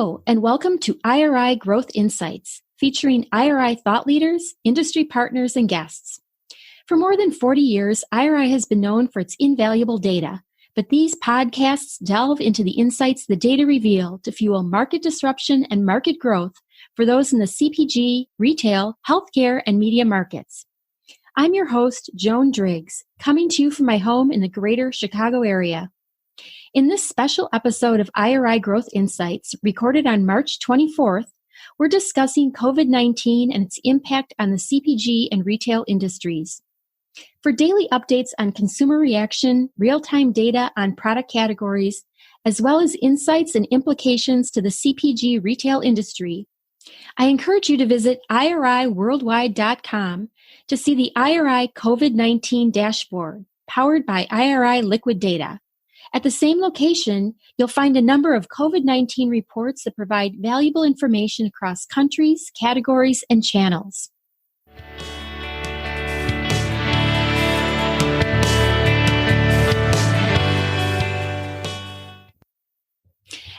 Hello, and welcome to IRI Growth Insights, featuring IRI thought leaders, industry partners, and guests. For more than 40 years, IRI has been known for its invaluable data, but these podcasts delve into the insights the data reveal to fuel market disruption and market growth for those in the CPG, retail, healthcare, and media markets. I'm your host, Joan Driggs, coming to you from my home in the greater Chicago area. In this special episode of IRI Growth Insights, recorded on March 24th, we're discussing COVID-19 and its impact on the CPG and retail industries. For daily updates on consumer reaction, real-time data on product categories, as well as insights and implications to the CPG retail industry, I encourage you to visit IRIworldwide.com to see the IRI COVID-19 dashboard, powered by IRI Liquid Data. At the same location, you'll find a number of COVID-19 reports that provide valuable information across countries, categories, and channels.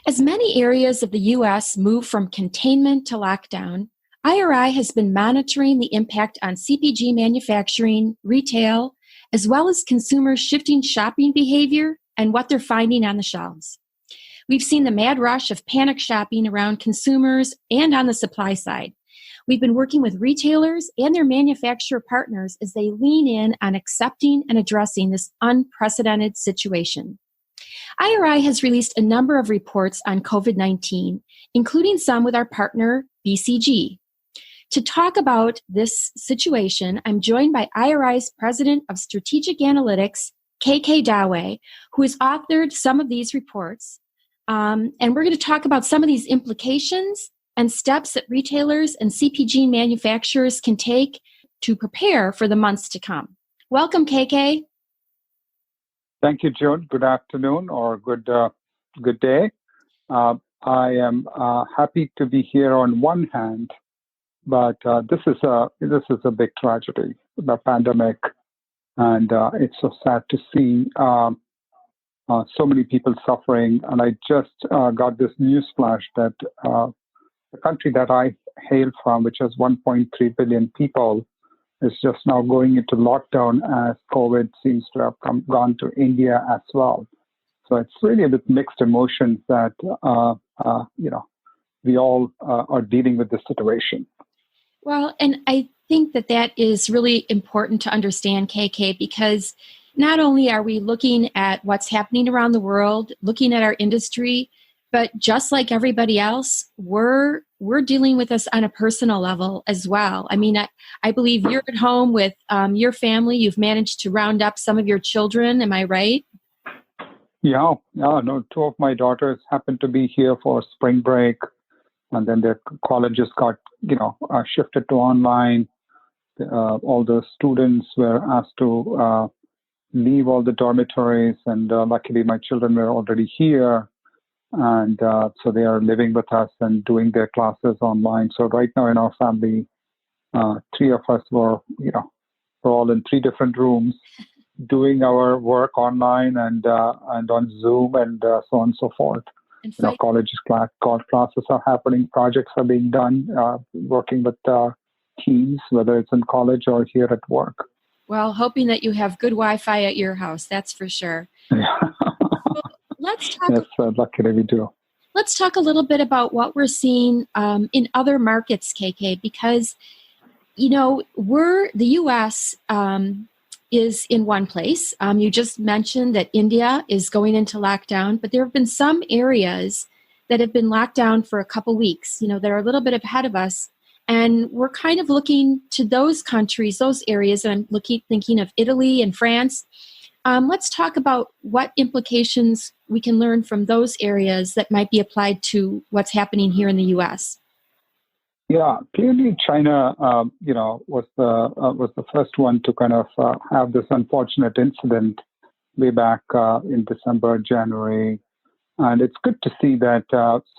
As many areas of the U.S. move from containment to lockdown, IRI has been monitoring the impact on CPG manufacturing, retail, as well as consumers shifting shopping behavior and what they're finding on the shelves. We've seen the mad rush of panic shopping around consumers and on the supply side. We've been working with retailers and their manufacturer partners as they lean in on accepting and addressing this unprecedented situation. IRI has released a number of reports on COVID-19, including some with our partner, BCG. To talk about this situation, I'm joined by IRI's President of Strategic Analytics, KK Davey, who has authored some of these reports. And we're going to talk about some of these implications and steps that retailers and CPG manufacturers can take to prepare for the months to come. Welcome, KK. Thank you, Joan. Good afternoon or good day. I am happy to be here on one hand, but this is a big tragedy, the pandemic. And it's so sad to see so many people suffering. And I just got this news flash that the country that I hail from, which has 1.3 billion people, is just now going into lockdown as COVID seems to have gone to India as well. So it's really a bit mixed emotions that, we all are dealing with this situation. Well, and I think that is really important to understand, KK, because not only are we looking at what's happening around the world, looking at our industry, but just like everybody else, we're dealing with this on a personal level as well. I mean, I believe you're at home with your family. You've managed to round up some of your children. Am I right? Yeah. No, two of my daughters happened to be here for spring break, and then their colleges got shifted to online. All the students were asked to leave all the dormitories, and luckily my children were already here, and so they are living with us and doing their classes online. So right now in our family, three of us we're all in three different rooms doing our work online and on Zoom and so on and so forth. College classes are happening, projects are being done, working with teams, whether it's in college or here at work. Well, hoping that you have good Wi-Fi at your house, that's for sure. Yeah. Well, let's talk. Yes, luckily we do. Let's talk a little bit about what we're seeing in other markets, KK, because the U.S. Is in one place. You just mentioned that India is going into lockdown, but there have been some areas that have been locked down for a couple weeks, that are a little bit ahead of us. And we're kind of looking to those countries, those areas, and I'm thinking of Italy and France. Let's talk about what implications we can learn from those areas that might be applied to what's happening here in the U.S. Yeah, clearly China, was the first one to kind of have this unfortunate incident way back in December, January, and it's good to see that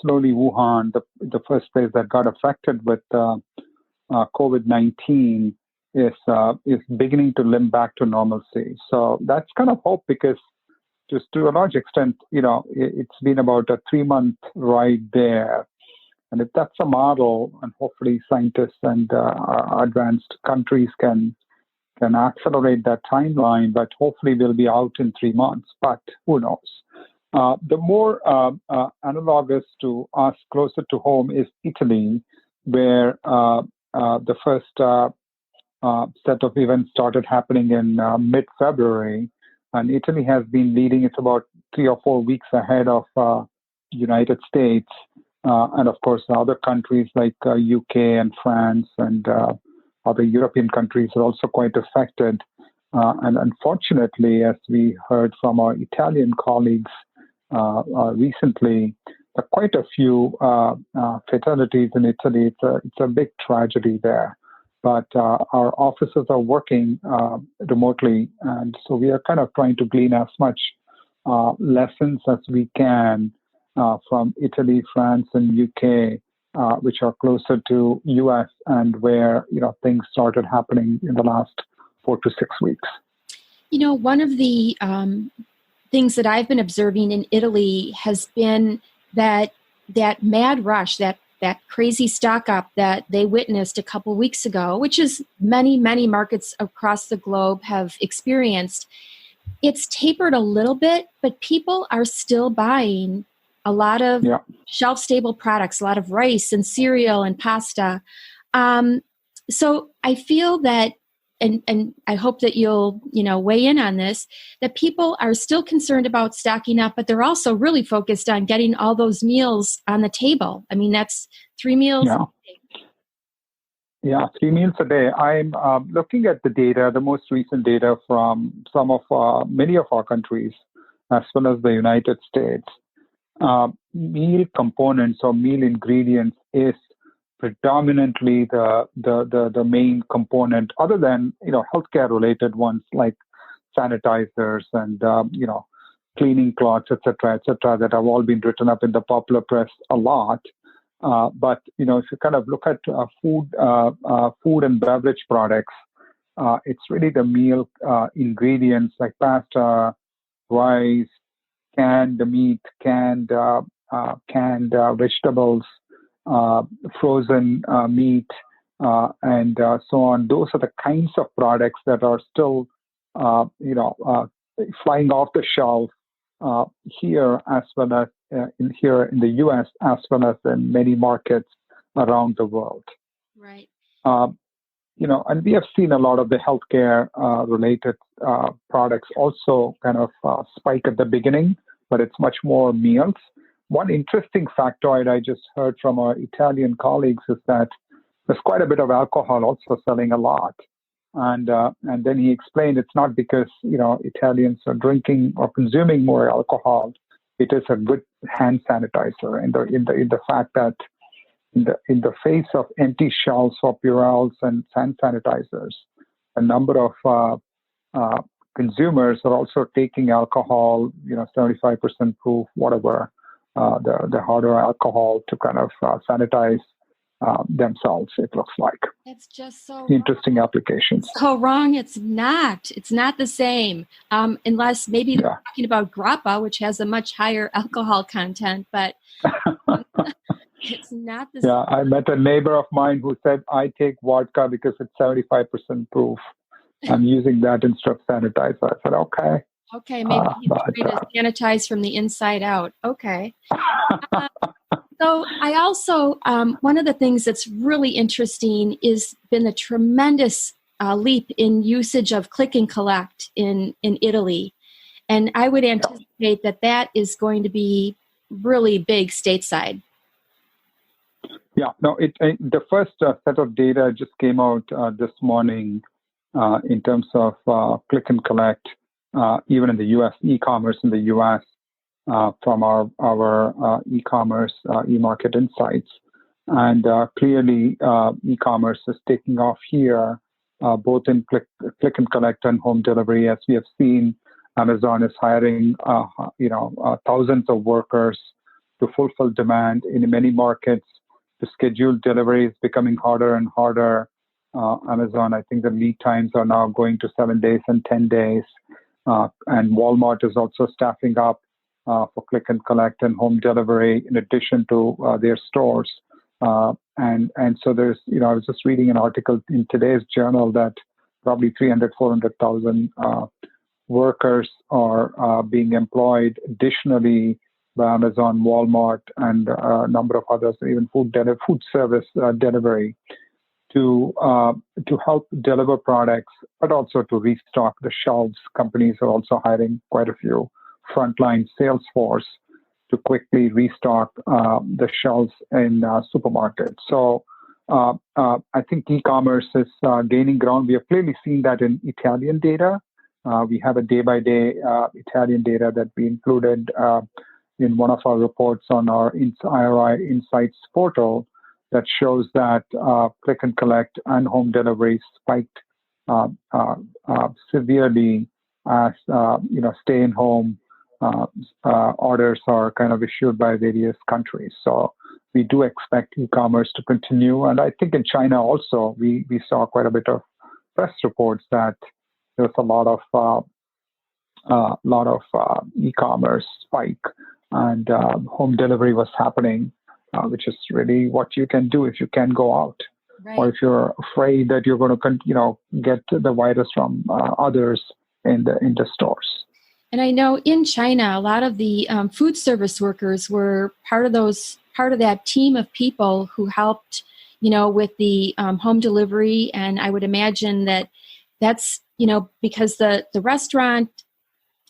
slowly Wuhan, the first place that got affected with COVID-19, is beginning to limp back to normalcy. So that's kind of hope, because just to a large extent, it's been about a 3-month ride there. And if that's a model, and hopefully scientists and advanced countries can accelerate that timeline, but hopefully we'll be out in 3 months, but who knows? The more analogous to us, closer to home, is Italy, where the first set of events started happening in mid-February, and Italy has been leading. It's about 3 or 4 weeks ahead of United States, and of course other countries like UK and France and other European countries are also quite affected. And unfortunately, as we heard from our Italian colleagues recently, there are quite a few fatalities in Italy. It's a big tragedy there. But our offices are working remotely, and so we are kind of trying to glean as much lessons as we can from Italy, France, and UK, which are closer to US and where things started happening in the last 4 to 6 weeks. One of the things that I've been observing in Italy has been that mad rush, that crazy stock up that they witnessed a couple weeks ago, which is many, many markets across the globe have experienced. It's tapered a little bit, but people are still buying a lot of shelf-stable products, a lot of rice and cereal and pasta. So I feel that, and I hope that you'll, weigh in on this, that people are still concerned about stocking up, but they're also really focused on getting all those meals on the table. I mean, that's 3 meals a day. Yeah, 3 meals a day. I'm looking at the data, the most recent data from many of our countries, as well as the United States. Meal components or meal ingredients is predominantly the main component, other than healthcare related ones like sanitizers and cleaning cloths, etc., that have all been written up in the popular press a lot. But if you kind of look at food and beverage products, it's really the meal ingredients like pasta, rice, canned meat, canned vegetables, frozen meat, and so on. Those are the kinds of products that are still, flying off the shelf here, as well as here in the U.S., as well as in many markets around the world. Right. And we have seen a lot of the healthcare related products also kind of spike at the beginning, but it's much more meals. One interesting factoid I just heard from our Italian colleagues is that there's quite a bit of alcohol also selling a lot. And then he explained it's not because Italians are drinking or consuming more alcohol. It is a good hand sanitizer, in the fact that in the face of empty shelves for Purells and hand sanitizers, a number of consumers are also taking alcohol, 75% proof, whatever, the harder alcohol to kind of sanitize themselves, it looks like. That's just so interesting wrong. applications. So wrong. It's not the same, unless maybe they're talking about grappa, which has a much higher alcohol content, but it's not the same. Yeah, I met a neighbor of mine who said, I take vodka because it's 75% proof. I'm using that instead of sanitizer. I said, okay. Okay, maybe he's trying to sanitize from the inside out. Okay. So I also, one of the things that's really interesting is been the tremendous leap in usage of click and collect in Italy. And I would anticipate that is going to be really big stateside. Yeah, no, the first set of data just came out this morning in terms of click and collect, even in the U.S., e-commerce in the U.S., from our Ecommerce eMarket Insights. And clearly, e-commerce is taking off here, both in click and collect and home delivery. As we have seen, Amazon is hiring, thousands of workers to fulfill demand in many markets. To schedule delivery is becoming harder and harder. Amazon, I think the lead times are now going to 7 days and 10 days. And Walmart is also staffing up for click and collect and home delivery in addition to their stores. And so there's, I was just reading an article in today's journal that probably 400,000 workers are being employed additionally by Amazon, Walmart, and a number of others, even food service delivery, to help deliver products, but also to restock the shelves. Companies are also hiring quite a few frontline sales force to quickly restock the shelves in supermarkets. So I think e-commerce is gaining ground. We have clearly seen that in Italian data. We have a day-by-day Italian data that we included in one of our reports on our IRI Insights portal that shows that click and collect and home delivery spiked severely as stay-in-home orders are kind of issued by various countries. So we do expect e-commerce to continue, and I think in China also we saw quite a bit of press reports that there was a lot of e-commerce spike, and home delivery was happening, which is really what you can do if you can go out, right, or if you're afraid that you're going to, get the virus from others in the stores. And I know in China, a lot of the food service workers were part of that team of people who helped, with the home delivery. And I would imagine that's, because the restaurant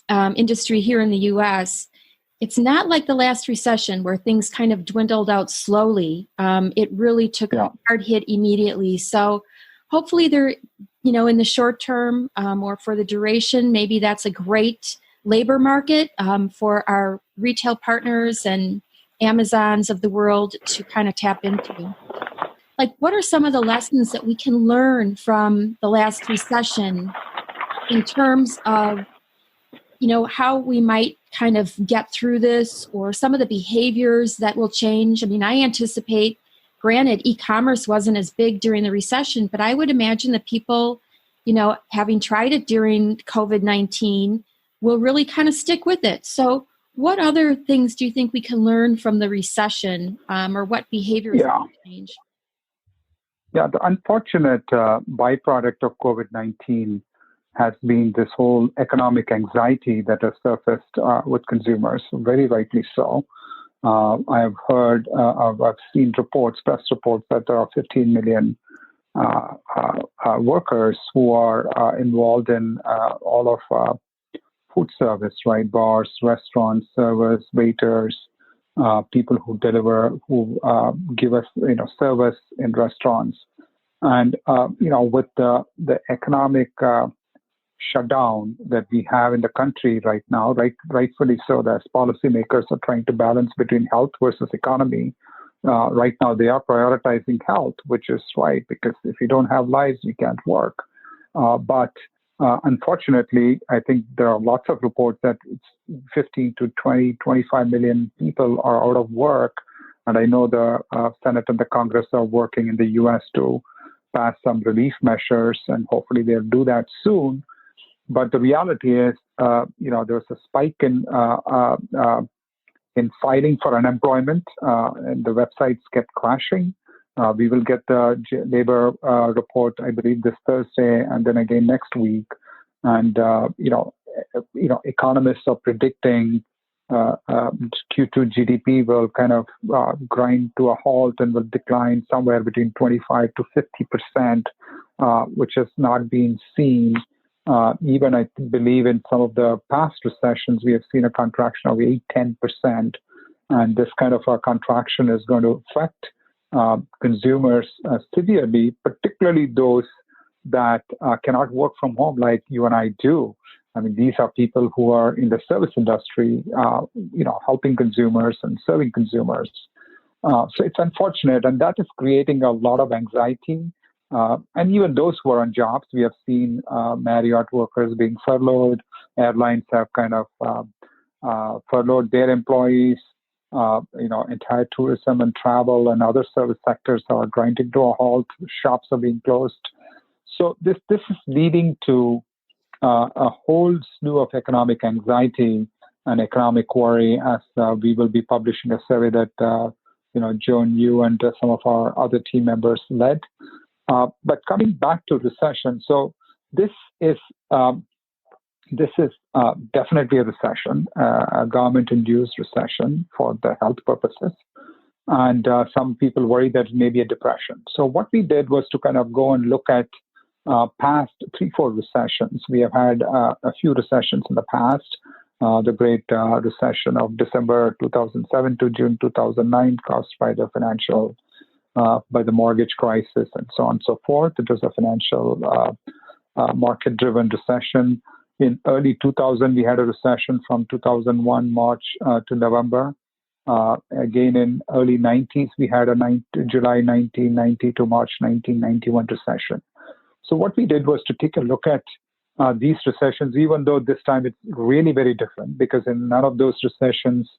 industry here in the U.S., it's not like the last recession where things kind of dwindled out slowly. It really took a hard hit immediately. So hopefully they're, in the short term or for the duration, maybe that's a great labor market for our retail partners and Amazons of the world to kind of tap into. Like, what are some of the lessons that we can learn from the last recession in terms of, how we might kind of get through this, or some of the behaviors that will change? I mean, I anticipate, granted, e-commerce wasn't as big during the recession, but I would imagine that people, having tried it during COVID-19, will really kind of stick with it. So what other things do you think we can learn from the recession, or what behaviors will change? Yeah, the unfortunate byproduct of COVID-19 has been this whole economic anxiety that has surfaced with consumers, very rightly so. I have heard, I've seen press reports that there are 15 million workers who are involved in all of food service, right? Bars, restaurants, servers, waiters, people who deliver, who give us, service in restaurants. And, with the economic shutdown that we have in the country right now, rightfully so, that policymakers are trying to balance between health versus economy. Right now, they are prioritizing health, which is right, because if you don't have lives, you can't work. But unfortunately, I think there are lots of reports that it's 15 to 20, 25 million people are out of work. And I know the Senate and the Congress are working in the U.S. to pass some relief measures, and hopefully they'll do that soon. But the reality is, there's a spike in filing for unemployment, and the websites kept crashing. We will get the labor report, I believe, this Thursday, and then again next week. And economists are predicting Q2 GDP will kind of grind to a halt and will decline somewhere between 25 to 50%, which has not been seen. Even I believe in some of the past recessions, we have seen a contraction of 8-10%. And this kind of a contraction is going to affect consumers severely, particularly those that cannot work from home like you and I do. I mean, these are people who are in the service industry, helping consumers and serving consumers. So it's unfortunate, and that is creating a lot of anxiety. And even those who are on jobs, we have seen Marriott workers being furloughed. Airlines have kind of furloughed their employees. Entire tourism and travel and other service sectors are grinding to a halt. Shops are being closed. So this is leading to a whole slew of economic anxiety and economic worry, as we will be publishing a survey that Joan, you and some of our other team members led. But coming back to recession, so this is definitely a recession, a government-induced recession for the health purposes. And some people worry that it may be a depression. So what we did was to kind of go and look at past 3-4 recessions. We have had a few recessions in the past. The Great Recession of December 2007 to June 2009, caused by the by the mortgage crisis and so on and so forth. It was a financial market-driven recession. In early 2000, we had a recession from 2001 March to November. Again, in early 90s, we had a July 1990 to March 1991 recession. So what we did was to take a look at these recessions, even though this time it's really very different, because in none of those recessions,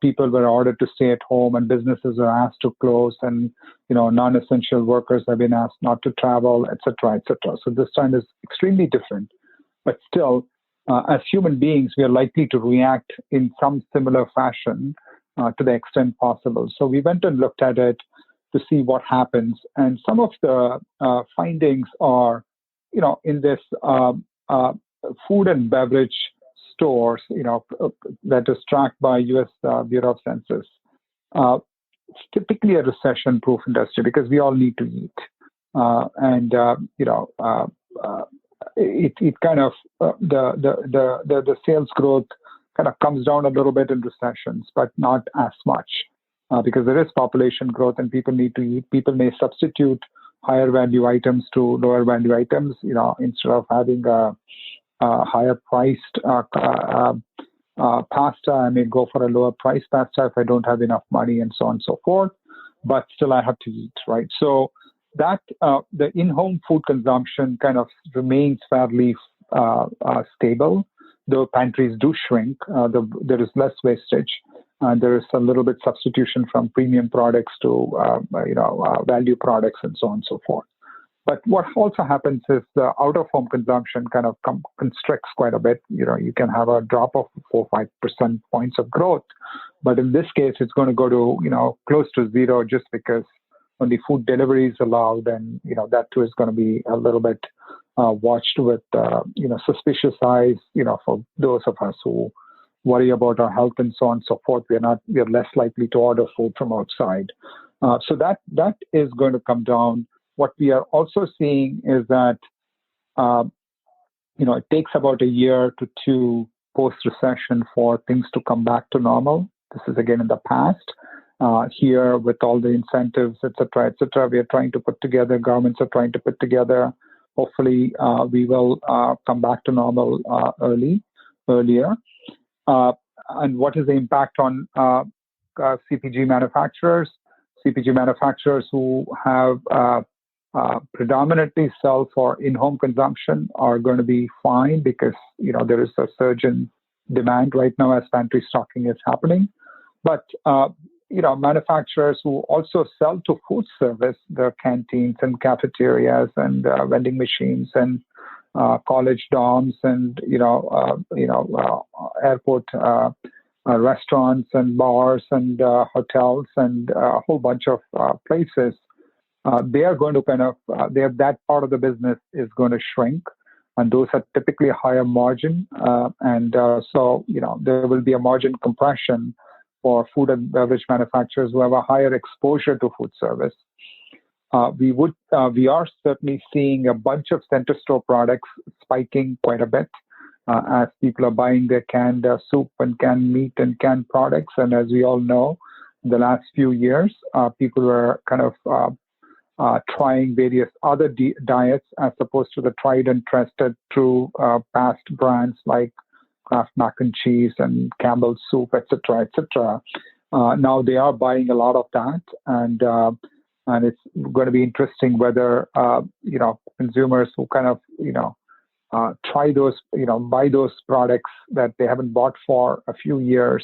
people were ordered to stay at home and businesses are asked to close, and non-essential workers have been asked not to travel, et cetera, et cetera. So this time is extremely different. But still, as human beings, we are likely to react in some similar fashion to the extent possible. So we went and looked at it to see what happens. And some of the findings are, in this food and beverage stores, that is tracked by U.S. Bureau of Census. It's typically a recession-proof industry because we all need to eat. It kind of the sales growth kind of comes down a little bit in recessions, but not as much because there is population growth and people need to eat. People may substitute higher value items to lower value items. Instead of having a higher priced pasta, I may go for a lower priced pasta if I don't have enough money, and so on and so forth. But still, I have to eat, right? So that the in-home food consumption kind of remains fairly stable, though pantries do shrink. There is less wastage, and there is a little bit substitution from premium products to value products, and so on and so forth. But what also happens is the out-of-home consumption kind of constricts quite a bit. You can have a drop of 4-5% points of growth, but in this case, it's going to go to close to zero just because only food delivery is allowed, and that too is going to be a little bit watched with suspicious eyes. For those of us who worry about our health and so on and so forth, we are less likely to order food from outside. So that is going to come down. What we are also seeing is that it takes about a year to 2 post-recession for things to come back to normal. This is again in the past. Here, with all the incentives, et cetera, we are trying to put together, governments are trying to put together. Hopefully, we will come back to normal earlier. And what is the impact on CPG manufacturers? CPG manufacturers who have predominantly sell for in-home consumption are going to be fine because there is a surge in demand right now as pantry stocking is happening. But manufacturers who also sell to food service, the canteens and cafeterias and vending machines and college dorms and airport restaurants and bars and hotels and a whole bunch of places, they are going to that part of the business is going to shrink, and those are typically a higher margin, so there will be a margin compression for food and beverage manufacturers who have a higher exposure to food service. We are certainly seeing a bunch of center store products spiking quite a bit as people are buying their canned soup and canned meat and canned products. And as we all know, in the last few years, people were kind of trying various other diets as opposed to the tried and trusted through past brands like Kraft mac and cheese and Campbell's soup, et cetera, et cetera. Now they are buying a lot of that, and it's going to be interesting whether consumers who kind of try those, buy those products that they haven't bought for a few years,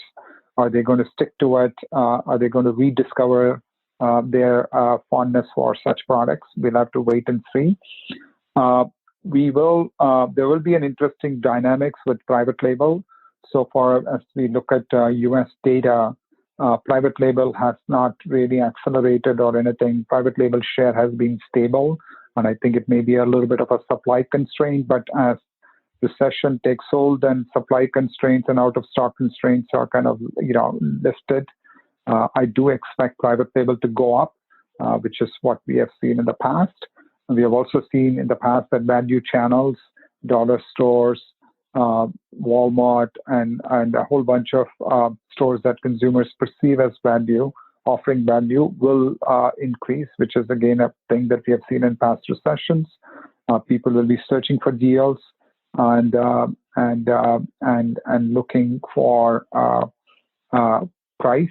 are they going to stick to it? Are they going to rediscover their fondness for such products? We'll have to wait and see. There will be an interesting dynamics with private label. So far as we look at U.S. data, Private label has not really accelerated or anything. Private label share has been stable, and I think it may be a little bit of a supply constraint. But as recession takes hold, then supply constraints and out of stock constraints are kind of lifted. I do expect private label to go up, which is what we have seen in the past. And we have also seen in the past that value channels, dollar stores, Walmart, and a whole bunch of stores that consumers perceive as value, offering value, will increase, which is again a thing that we have seen in past recessions. People will be searching for deals and looking for price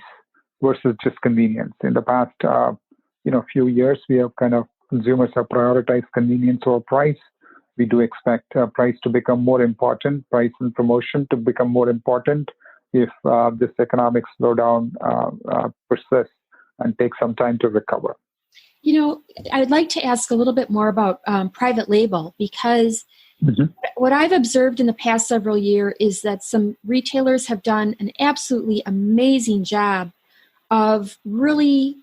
versus just convenience. In the past, few years, we have consumers have prioritized convenience over price. We do expect price to become more important, price and promotion to become more important if this economic slowdown persists and takes some time to recover. I'd like to ask a little bit more about private label, because what I've observed in the past several years is that some retailers have done an absolutely amazing job of really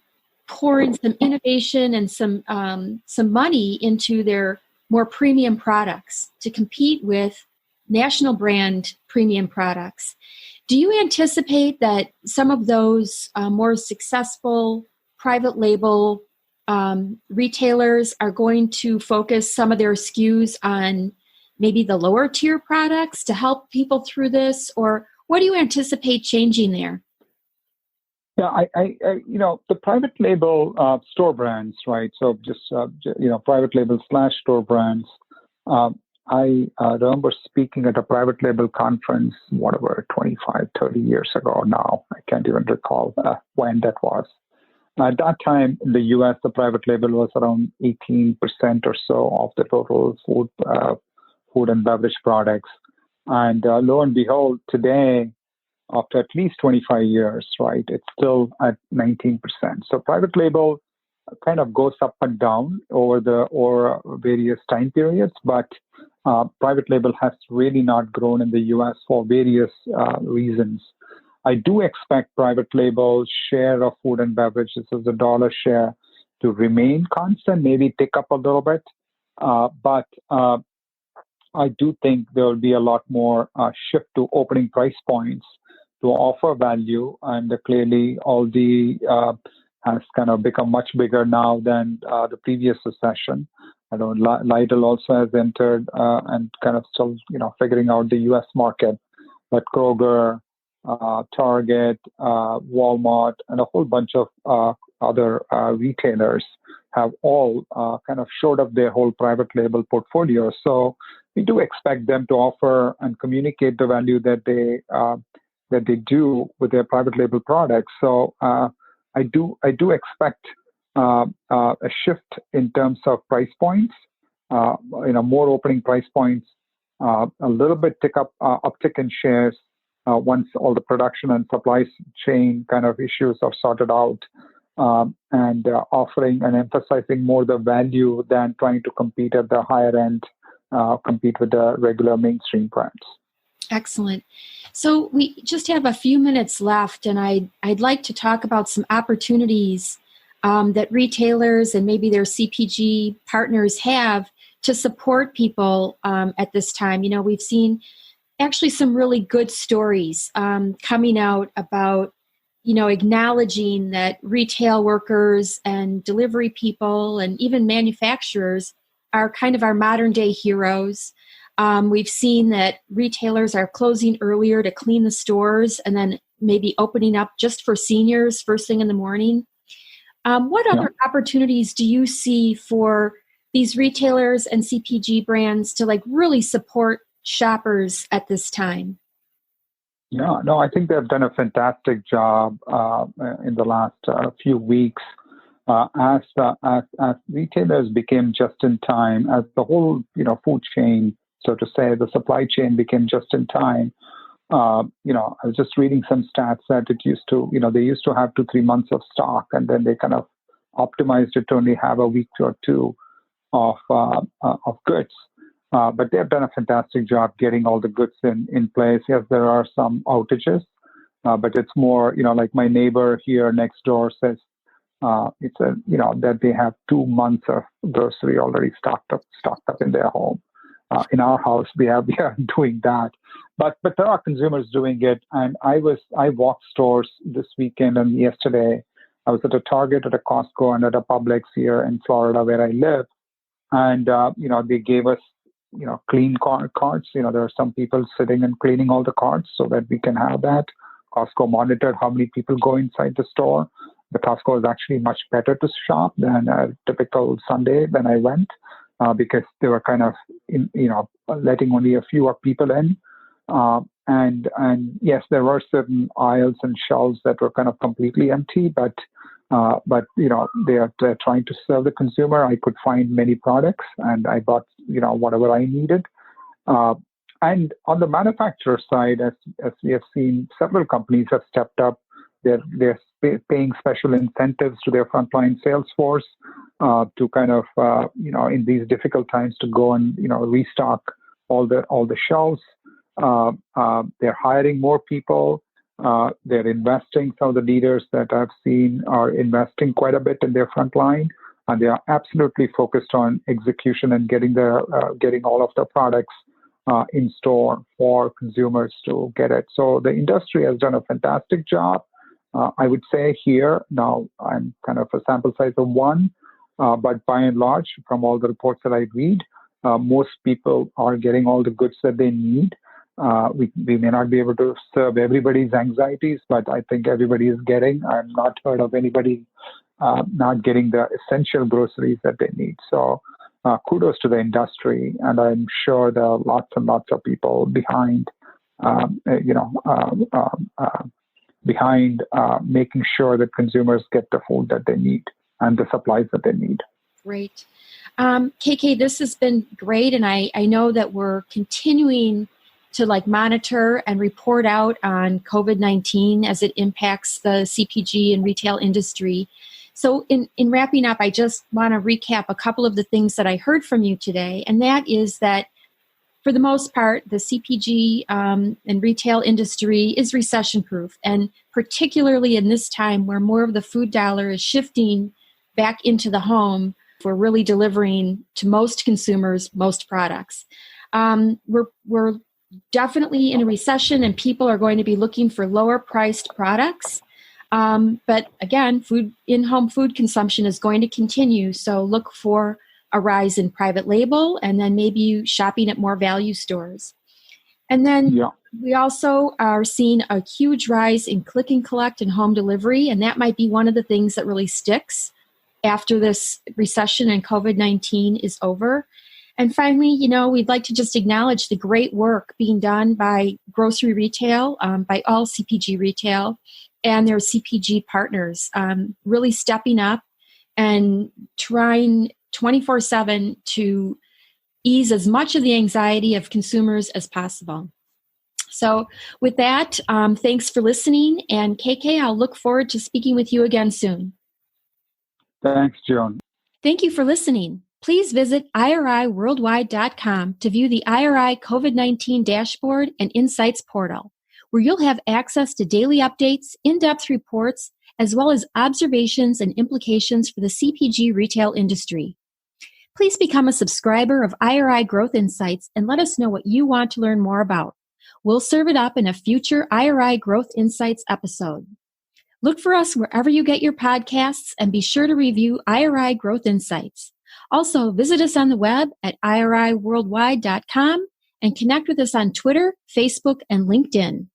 pouring some innovation and some money into their more premium products to compete with national brand premium products. Do you anticipate that some of those more successful private label retailers are going to focus some of their SKUs on maybe the lower tier products to help people through this? Or what do you anticipate changing there? Yeah, the private label store brands, right? So just, private label / store brands. I remember speaking at a private label conference, 25, 30 years ago now. I can't even recall when that was. At that time, in the U.S., the private label was around 18% or so of the total food and beverage products. And lo and behold, today, after at least 25 years, right, it's still at 19%. So private label kind of goes up and down over various time periods, but private label has really not grown in the U.S. for various reasons. I do expect private label share of food and beverages as a dollar share to remain constant, maybe tick up a little bit, but I do think there will be a lot more shift to opening price points to offer value, and clearly Aldi has kind of become much bigger now than the previous recession. I know Lidl also has entered and kind of still, figuring out the U.S. market, but Kroger, Target, Walmart, and a whole bunch of other retailers have all kind of showed up their whole private label portfolio. So we do expect them to offer and communicate the value that they do with their private label products. So I do expect a shift in terms of price points, more opening price points, a little bit uptick in shares once all the production and supply chain kind of issues are sorted out, and offering and emphasizing more the value than trying to compete at the higher end, compete with the regular mainstream brands. Excellent. So we just have a few minutes left, and I'd like to talk about some opportunities that retailers and maybe their CPG partners have to support people at this time. We've seen actually some really good stories coming out about, acknowledging that retail workers and delivery people and even manufacturers are kind of our modern day heroes. We've seen that retailers are closing earlier to clean the stores and then maybe opening up just for seniors first thing in the morning. What other opportunities do you see for these retailers and CPG brands to really support shoppers at this time? Yeah, no, I think they've done a fantastic job in the last few weeks. As retailers became just in time, as the whole food chain, so to say, the supply chain became just in time. I was just reading some stats that they used to have 2-3 months of stock, and then they kind of optimized it to only have a week or two of goods. But they've done a fantastic job getting all the goods in place. Yes, there are some outages, but it's more, like my neighbor here next door says, that they have 2 months of grocery already stocked up in their home. In our house, we are doing that, but there are consumers doing it. And I walked stores this weekend and yesterday. I was at a Target, at a Costco, and at a Publix here in Florida where I live. And they gave us clean carts. There are some people sitting and cleaning all the carts so that we can have that. Costco monitored how many people go inside the store. The Costco is actually much better to shop than a typical Sunday when I went, because they were kind of letting only a few people in. And yes, there were certain aisles and shelves that were kind of completely empty, but they're trying to serve the consumer. I could find many products, and I bought whatever I needed. And on the manufacturer side, as we have seen, several companies have stepped up. They're paying special incentives to their frontline sales force to kind of in these difficult times to go and restock all the shelves. They're hiring more people. They're investing. Some of the leaders that I've seen are investing quite a bit in their frontline, and they are absolutely focused on execution and getting all of the products in store for consumers to get it. So the industry has done a fantastic job. I would say here, now I'm kind of a sample size of one, but by and large, from all the reports that I read, most people are getting all the goods that they need. We may not be able to serve everybody's anxieties, but I think everybody is getting. I've not heard of anybody not getting the essential groceries that they need. So kudos to the industry, and I'm sure there are lots and lots of people behind making sure that consumers get the food that they need and the supplies that they need. Great. KK, this has been great, and I know that we're continuing to monitor and report out on COVID-19 as it impacts the CPG and retail industry. So in wrapping up, I just want to recap a couple of the things that I heard from you today, and that is that for the most part, the CPG and retail industry is recession-proof, and particularly in this time where more of the food dollar is shifting back into the home, we're really delivering to most consumers most products. We're definitely in a recession, and people are going to be looking for lower-priced products. But again, in-home food consumption is going to continue, so look for a rise in private label, and then maybe shopping at more value stores. And then we also are seeing a huge rise in click and collect and home delivery, and that might be one of the things that really sticks after this recession and COVID-19 is over. And finally, we'd like to just acknowledge the great work being done by grocery retail, by all CPG retail, and their CPG partners, really stepping up and trying 24/7 to ease as much of the anxiety of consumers as possible. So with that, thanks for listening. And KK, I'll look forward to speaking with you again soon. Thanks, Joan. Thank you for listening. Please visit iriworldwide.com to view the IRI COVID-19 dashboard and insights portal, where you'll have access to daily updates, in-depth reports, as well as observations and implications for the CPG retail industry. Please become a subscriber of IRI Growth Insights and let us know what you want to learn more about. We'll serve it up in a future IRI Growth Insights episode. Look for us wherever you get your podcasts, and be sure to review IRI Growth Insights. Also, visit us on the web at iriworldwide.com and connect with us on Twitter, Facebook, and LinkedIn.